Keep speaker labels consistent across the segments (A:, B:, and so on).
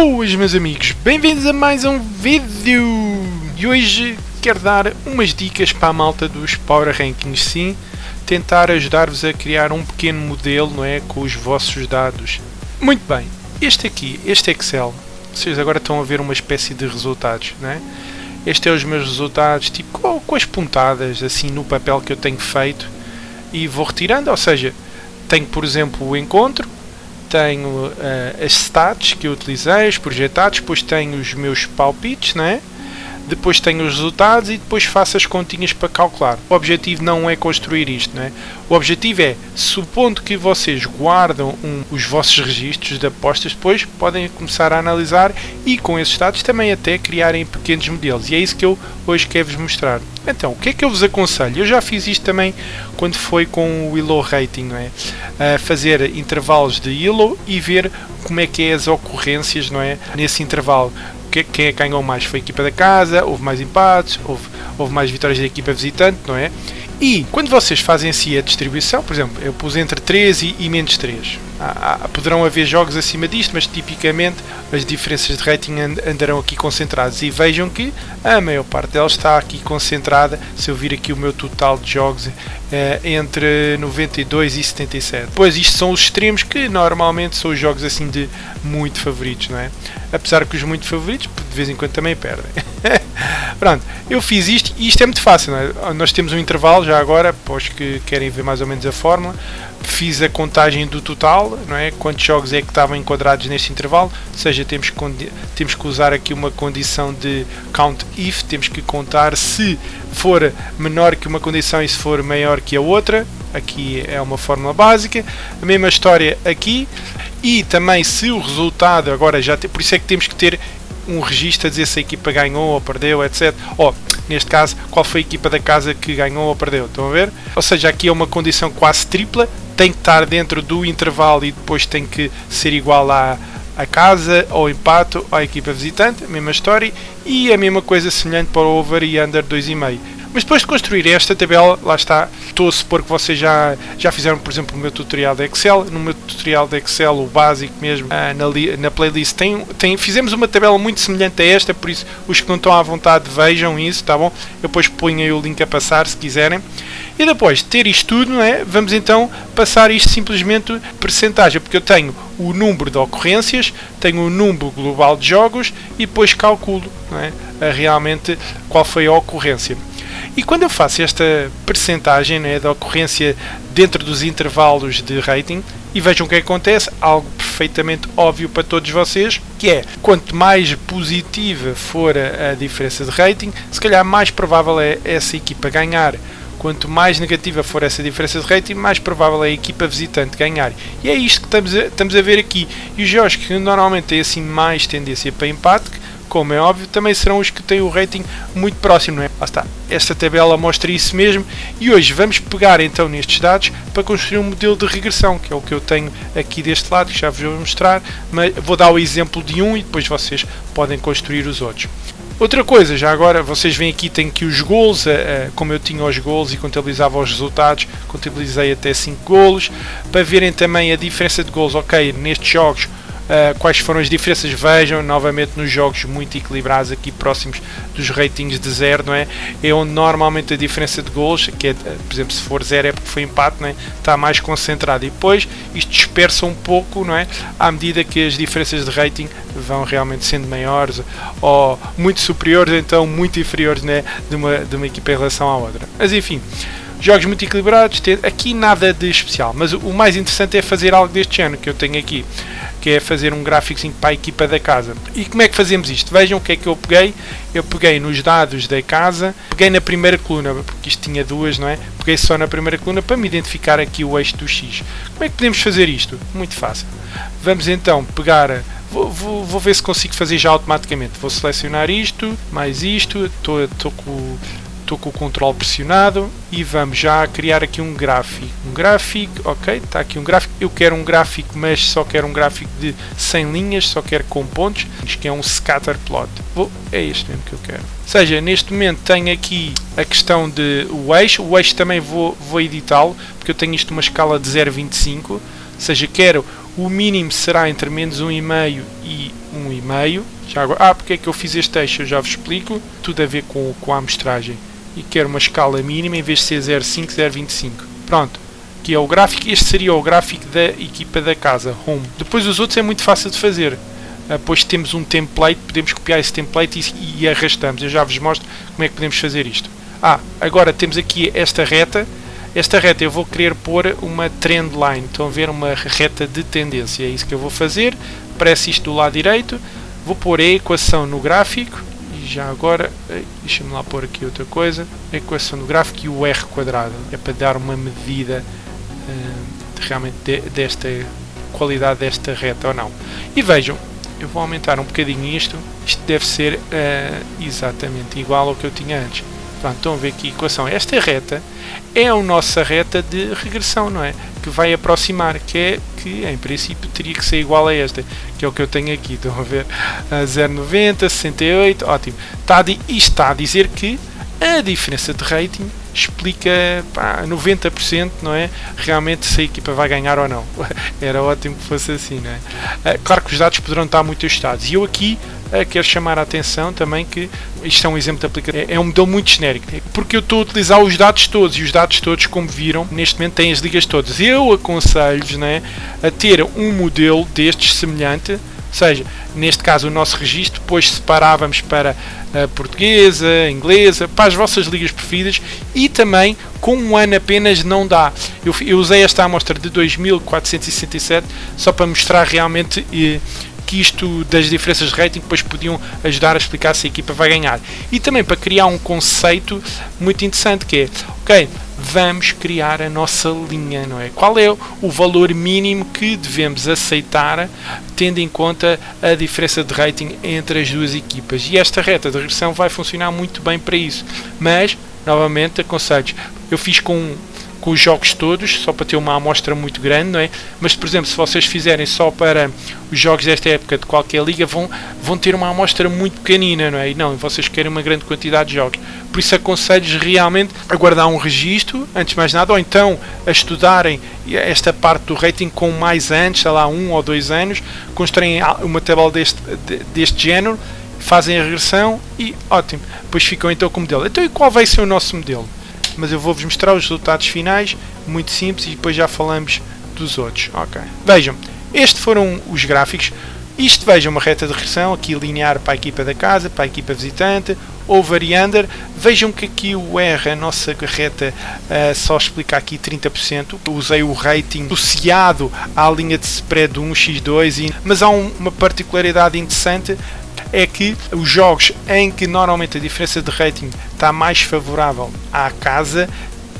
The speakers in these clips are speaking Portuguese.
A: Boas, meus amigos, bem-vindos a mais um vídeo! E hoje quero dar umas dicas para a malta dos Power Rankings, sim, tentar ajudar-vos a criar um pequeno modelo, não é, com os vossos dados. Muito bem, este aqui, este Excel, vocês agora estão a ver uma espécie de resultados, não é? Este é os meus resultados, tipo com as pontadas, assim, no papel que eu tenho feito, e vou retirando, ou seja, tenho, por exemplo, o encontro, tenho as stats que eu utilizei, os projetados, depois tenho os meus palpites, não é? Depois tenho os resultados e depois faço as continhas para calcular. O objetivo não é construir isto, não é? O objetivo é, supondo que vocês guardam os vossos registros de apostas, depois podem começar a analisar e com esses dados também até criarem pequenos modelos. E é isso que eu hoje quero vos mostrar. Então, o que é que eu vos aconselho? Eu já fiz isto também quando foi com o Elo Rating, não é? Fazer intervalos de Elo e ver como é que é as ocorrências, não é? Nesse intervalo. Quem é que ganhou mais? Foi a equipa da casa, houve mais empates, houve mais vitórias da equipa visitante, não é? E quando vocês fazem assim a distribuição, por exemplo, eu pus entre 3 e menos 3. Poderão haver jogos acima disto, mas tipicamente as diferenças de rating andarão aqui concentradas. E vejam que a maior parte delas está aqui concentrada, se eu vir aqui o meu total de jogos, entre 92 e 77. Pois isto são os extremos que normalmente são os jogos assim de muito favoritos, não é? Apesar que os muito favoritos de vez em quando também perdem. Pronto, eu fiz isto e isto é muito fácil, não é? Nós temos um intervalo já agora, para os que querem ver mais ou menos a fórmula. Fiz a contagem do total, não é? Quantos jogos é que estavam enquadrados neste intervalo, ou seja, temos que usar aqui uma condição de count if, temos que contar se for menor que uma condição e se for maior que a outra. Aqui é uma fórmula básica, a mesma história aqui, e também se o resultado agora já tem, por isso é que temos que ter um registro a dizer se a equipa ganhou ou perdeu, etc. Neste caso, qual foi a equipa da casa que ganhou ou perdeu, estão a ver? Ou seja, aqui é uma condição quase tripla, tem que estar dentro do intervalo e depois tem que ser igual à casa, ao empate, à equipa visitante, a mesma história, e a mesma coisa semelhante para o over e under 2,5. Mas depois de construir esta tabela, lá está, estou a supor que vocês já fizeram, por exemplo, o meu tutorial de Excel. No meu tutorial de Excel, o básico mesmo, na playlist, fizemos uma tabela muito semelhante a esta, por isso os que não estão à vontade vejam isso, tá bom? Eu depois ponho aí o link a passar, se quiserem. E depois de ter isto tudo, não é? Vamos então passar isto simplesmente percentagem, porque eu tenho o número de ocorrências, tenho o número global de jogos e depois calculo, não é? Realmente qual foi a ocorrência. E quando eu faço esta percentagem, né, da ocorrência dentro dos intervalos de rating, e vejam o que acontece, algo perfeitamente óbvio para todos vocês, que é, quanto mais positiva for a diferença de rating, se calhar mais provável é essa equipa ganhar. Quanto mais negativa for essa diferença de rating, mais provável é a equipa visitante ganhar. E é isto que estamos a ver aqui. E os jogos que normalmente têm assim mais tendência para empate, como é óbvio, também serão os que têm o rating muito próximo, não é? Lá está, esta tabela mostra isso mesmo, e hoje vamos pegar então nestes dados para construir um modelo de regressão, que é o que eu tenho aqui deste lado, que já vos vou mostrar, mas vou dar o exemplo de um e depois vocês podem construir os outros. Outra coisa, já agora, vocês veem aqui, tem que os gols, como eu tinha os gols e contabilizava os resultados, contabilizei até 5 golos, para verem também a diferença de gols, ok, nestes jogos, quais foram as diferenças, vejam novamente nos jogos muito equilibrados aqui próximos dos ratings de 0, não é? É onde normalmente a diferença de gols, que é, por exemplo, se for 0 é porque foi empate, não é? Está mais concentrado, e depois isto dispersa um pouco, não é? À medida que as diferenças de rating vão realmente sendo maiores ou muito superiores, então muito inferiores, né? de uma equipa em relação à outra. Mas enfim, jogos muito equilibrados, aqui nada de especial, mas o mais interessante é fazer algo deste género que eu tenho aqui, que é fazer um gráfico para a equipa da casa. E como é que fazemos isto? Vejam o que é que eu peguei. Eu peguei nos dados da casa, peguei na primeira coluna, porque isto tinha duas, não é? Peguei só na primeira coluna para me identificar aqui o eixo do X. Como é que podemos fazer isto? Muito fácil. Vamos então pegar, vou ver se consigo fazer já automaticamente. Vou selecionar isto, mais isto, estou com o controle pressionado e vamos já criar aqui um gráfico. Ok, está aqui um gráfico. Eu quero um gráfico, mas só quero um gráfico de 100 linhas, só quero com pontos, que é um scatter plot. É este mesmo que eu quero. Ou seja, neste momento tenho aqui a questão de o eixo também vou editá-lo, porque eu tenho isto numa escala de 0,25, ou seja, quero O mínimo será entre menos 1,5 e 1,5. Já agora, porque é que eu fiz este eixo? Eu já vos explico. Tudo a ver com a amostragem. E quero uma escala mínima em vez de ser 0,5, 0,25. Pronto. Aqui é o gráfico. Este seria o gráfico da equipa da casa, Home. Depois os outros é muito fácil de fazer. Depois temos um template, podemos copiar esse template e arrastamos. Eu já vos mostro como é que podemos fazer isto. Agora temos aqui esta reta. Esta reta eu vou querer pôr uma trend line. Estão a ver, uma reta de tendência. É isso que eu vou fazer. Aparece isto do lado direito. Vou pôr a equação no gráfico. E já agora, deixa-me lá pôr aqui outra coisa. A equação do gráfico e o R quadrado. É para dar uma medida realmente desta qualidade desta reta ou não. E vejam, eu vou aumentar um bocadinho isto. Isto deve ser exatamente igual ao que eu tinha antes. Pronto, estão a ver aqui a equação. Esta reta é a nossa reta de regressão, não é? Que vai aproximar, que em princípio teria que ser igual a esta, que é o que eu tenho aqui. Estão a ver? 0,90, 68, ótimo. Isto está a dizer que a diferença de rating explica 90%, não é? Realmente se a equipa vai ganhar ou não. Era ótimo que fosse assim, não é? Claro que os dados poderão estar muito ajustados. E eu aqui quero chamar a atenção também que isto é um exemplo de aplicação. É um modelo muito genérico, porque eu estou a utilizar os dados todos, e os dados todos, como viram, neste momento têm as ligas todas. Eu aconselho-vos, né, a ter um modelo destes semelhante. Ou seja, neste caso o nosso registro, depois separávamos para a portuguesa, a inglesa, para as vossas ligas preferidas, e também com um ano apenas não dá. Eu usei esta amostra de 2467 só para mostrar realmente que isto das diferenças de rating depois podiam ajudar a explicar se a equipa vai ganhar. E também para criar um conceito muito interessante que é, ok, vamos criar a nossa linha, não é? Qual é o valor mínimo que devemos aceitar tendo em conta a diferença de rating entre as duas equipas? E esta reta de regressão vai funcionar muito bem para isso. Mas, novamente, aconselho, eu fiz com os jogos todos, só para ter uma amostra muito grande, não é? Mas, por exemplo, se vocês fizerem só para os jogos desta época de qualquer liga, vão ter uma amostra muito pequenina, não é? E não, vocês querem uma grande quantidade de jogos. Por isso aconselho-vos realmente a guardar um registro, antes de mais nada, ou então a estudarem esta parte do rating com mais anos, sei lá, 1 ou 2 anos, constroem uma tabela deste género, fazem a regressão e ótimo, depois ficam então com o modelo. Então e qual vai ser o nosso modelo? Mas eu vou-vos mostrar os resultados finais, muito simples, e depois já falamos dos outros. Ok. Vejam, estes foram os gráficos. Isto, vejam, uma reta de regressão, aqui linear para a equipa da casa, para a equipa visitante, over e under. Vejam que aqui o R, a nossa reta, só explica aqui 30%. Eu usei o rating associado à linha de spread do 1x2, mas há uma particularidade interessante, é que os jogos em que normalmente a diferença de rating está mais favorável à casa,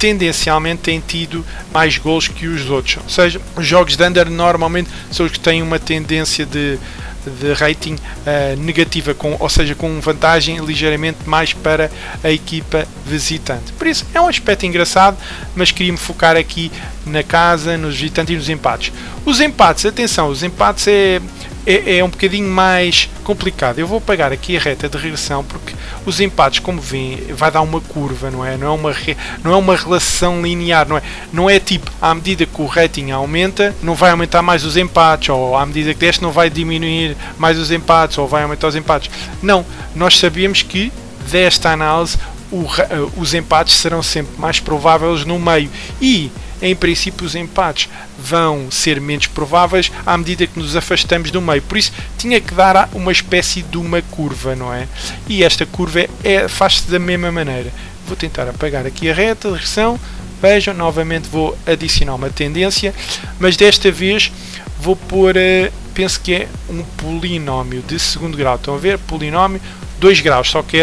A: tendencialmente têm tido mais gols que os outros. Ou seja, os jogos de under normalmente são os que têm uma tendência de rating negativa, ou seja, com vantagem ligeiramente mais para a equipa visitante. Por isso é um aspecto engraçado, mas queria-me focar aqui na casa, nos visitantes e nos empates. Os empates, atenção, os empates é um bocadinho mais complicado. Eu vou apagar aqui a reta de regressão porque os empates, como veem, vai dar uma curva, não é? Não é uma relação linear, não é tipo, à medida que o rating aumenta, não vai aumentar mais os empates, ou à medida que desce não vai diminuir mais os empates, ou vai aumentar os empates. Não, nós sabemos que desta análise os empates serão sempre mais prováveis no meio e em princípio os empates vão ser menos prováveis à medida que nos afastamos do meio, por isso tinha que dar uma espécie de uma curva, não é? E esta curva faz-se da mesma maneira. Vou tentar apagar aqui a reta de regressão, vejam, novamente vou adicionar uma tendência, mas desta vez vou pôr, penso que é um polinómio de segundo grau, estão a ver? Polinómio 2 graus, só que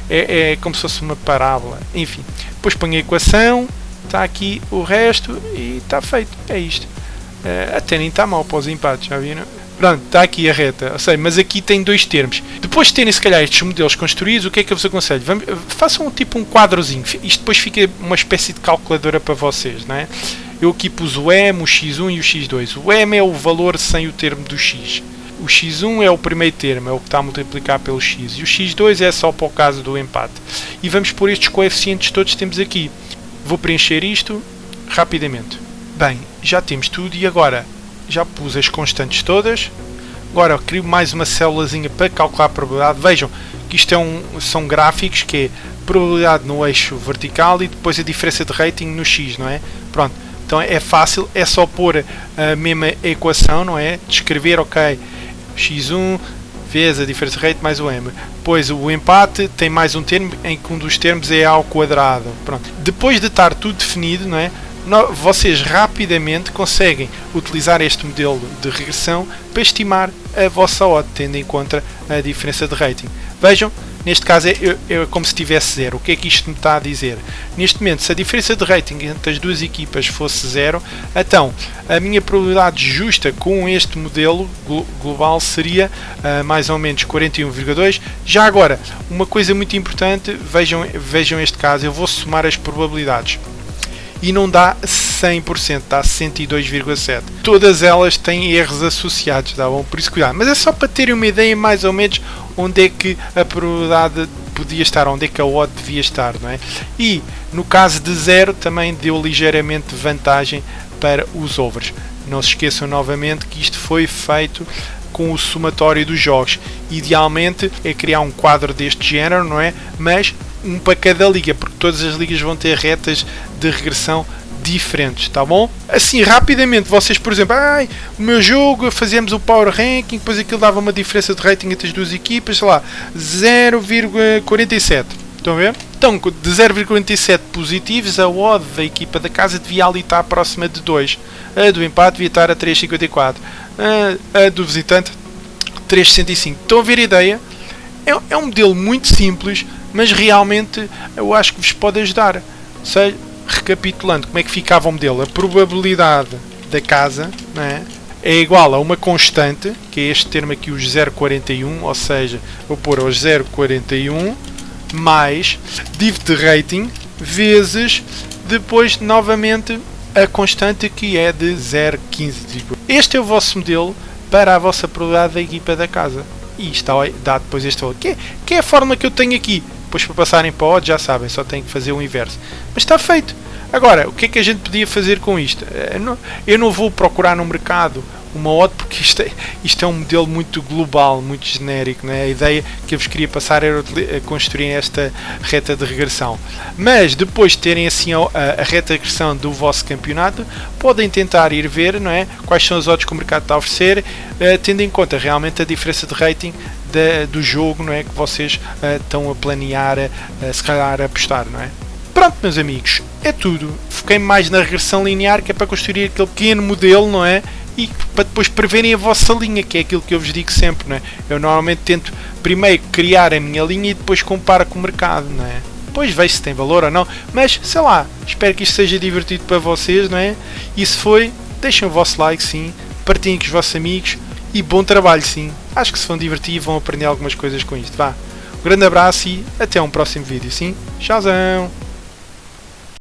A: é como se fosse uma parábola, enfim. Depois ponho a equação, está aqui o resto e está feito, é isto. Até nem está mal para os empates, já viram? Pronto, está aqui a reta, eu sei, mas aqui tem dois termos. Depois de terem se calhar estes modelos construídos, o que é que eu vos aconselho? Façam tipo um quadrozinho, isto depois fica uma espécie de calculadora para vocês, não é? Eu aqui pus o M, o X1 e o X2. O M é o valor sem o termo do X. O X1 é o primeiro termo, é o que está a multiplicar pelo X. E o X2 é só para o caso do empate. E vamos pôr estes coeficientes todos que temos aqui. Vou preencher isto rapidamente. Bem, já temos tudo e agora já pus as constantes todas. Agora crio mais uma célulazinha para calcular a probabilidade. Vejam que isto são gráficos que é probabilidade no eixo vertical e depois a diferença de rating no X, não é? Pronto, então é fácil, é só pôr a mesma equação, não é? Descrever, ok, x1 vezes a diferença de rating mais o m. Depois o empate tem mais um termo em que um dos termos é a ao quadrado. Pronto. Depois de estar tudo definido, não é? Vocês rapidamente conseguem utilizar este modelo de regressão para estimar a vossa odd, tendo em conta a diferença de rating. Vejam, neste caso é como se tivesse zero. O que é que isto me está a dizer? Neste momento, se a diferença de rating entre as duas equipas fosse zero, então a minha probabilidade justa com este modelo global seria mais ou menos 41,2. Já agora, uma coisa muito importante, vejam este caso, eu vou somar as probabilidades. E não dá 100%, dá 102,7%. Todas elas têm erros associados, tá bom? Por isso cuidado. Mas é só para terem uma ideia mais ou menos onde é que a probabilidade podia estar, onde é que a odd devia estar, não é? E no caso de zero também deu ligeiramente vantagem para os overs. Não se esqueçam novamente que isto foi feito com o somatório dos jogos. Idealmente é criar um quadro deste género, não é? Mas um para cada liga, porque todas as ligas vão ter retas de regressão diferentes, tá bom? Assim, rapidamente, vocês, por exemplo, o meu jogo, fazíamos o power ranking, depois aquilo dava uma diferença de rating entre as duas equipas, sei lá, 0,47. Estão a ver? Então, de 0,47 positivos, a odd da equipa da casa devia ali estar próxima de 2. A do empate devia estar a 3,54. A do visitante, 3,65. Estão a ver a ideia? É um modelo muito simples, mas realmente eu acho que vos pode ajudar. Seja, recapitulando, como é que ficava o modelo? A probabilidade da casa, não é? É igual a uma constante, que é este termo aqui, os 0,41, ou seja, vou pôr os 0,41 mais div de rating vezes depois novamente a constante que é de 0,15. Este é o vosso modelo para a vossa probabilidade da equipa da casa. E isto dá depois este valor, que é a forma que eu tenho aqui. Depois para passarem para o odd já sabem, só tenho que fazer o inverso. Mas está feito. Agora, o que é que a gente podia fazer com isto? Eu não vou procurar no mercado uma odd porque isto é um modelo muito global, muito genérico, não é? A ideia que eu vos queria passar era construir esta reta de regressão. Mas depois de terem assim a reta de regressão do vosso campeonato, podem tentar ir ver, não é? Quais são as odds que o mercado está a oferecer, tendo em conta realmente a diferença de rating do jogo, não é? Que vocês estão a planear, se calhar a apostar, não é? Pronto, meus amigos, é tudo. Foquei mais na regressão linear, que é para construir aquele pequeno modelo, não é? E para depois preverem a vossa linha, que é aquilo que eu vos digo sempre, não é? Eu normalmente tento primeiro criar a minha linha e depois comparo com o mercado, não é? Depois vejo se tem valor ou não, mas sei lá, espero que isto seja divertido para vocês, não é? E se foi, deixem o vosso like, sim, partilhem com os vossos amigos e bom trabalho, sim. Acho que se vão divertir e vão aprender algumas coisas com isto, vá. Um grande abraço e até um próximo vídeo, sim? Tchauzão!